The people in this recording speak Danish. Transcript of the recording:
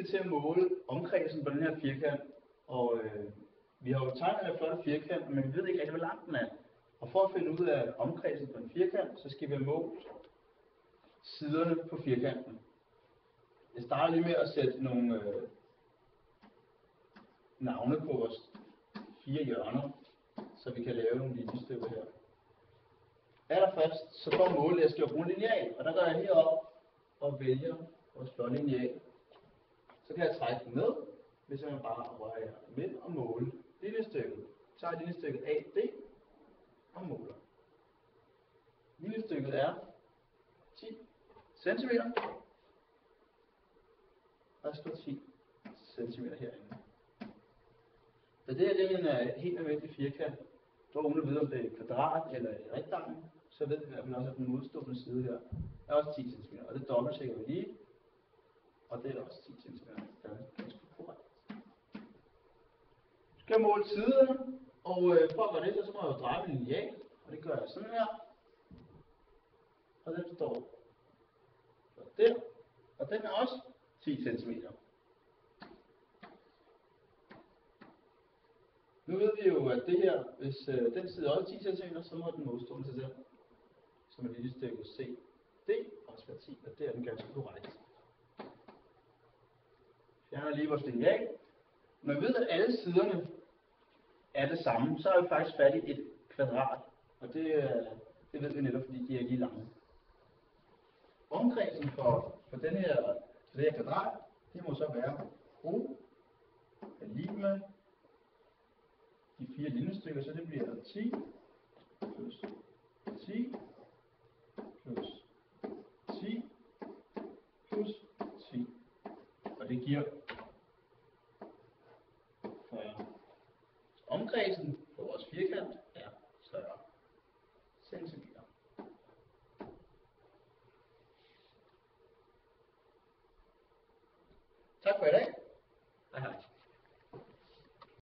skal til at måle omkredsen på den her firkant, og vi har jo tegnet den her flotte firkant, men vi ved ikke rigtig, hvor lang den er. Og for at finde ud af omkredsen på en firkant, så skal vi have målt siderne på firkanten. Jeg starter lige med at sætte nogle navne på vores 4 hjørner, så vi kan lave nogle linjestykker her. Allerførst, så for at måle, jeg skal bruge en lineal, og der går jeg herop og vælger vores flotte lineal. Så kan jeg trække den ned, hvis jeg bare rører her midt og måle linjestykket. Så tager jeg linjestykket AD og måler. Linjestykket er 10 cm. Der står 10 cm herinde. Så det her det er en helt almindelig firkant. For uden at vide, om det er et kvadrat eller et rektangel, så ved vi i hvert fald også, at den modstående side her er også 10 cm. Og det dobbelttjekker vi lige. Og det er også 10 cm. Det er ganske korrekt. Så skal jeg måle siderne, og for at gøre det, så må jeg jo dreje min lineal. Og det gør jeg sådan her. Og den står der. Og den er også 10 cm. Nu ved vi jo, at det her, hvis den side også er 10 cm, så må den modstående til den, som er linjestykket CD, også være 10, og det er den ganske korrekt. Fjerner lige vores lineal. Når vi ved, at alle siderne er det samme, så er vi faktisk fat i et kvadrat, og det ved vi netop, fordi de er lige lange. Omkredsen for det her kvadrat, det må så være O er lige med de 4 linjestykker, så det bliver 10 plus 10 plus 10 plus 10. Og det giver 40. Så omkredsen på vores firkant er 40 cm. Tak for i dag.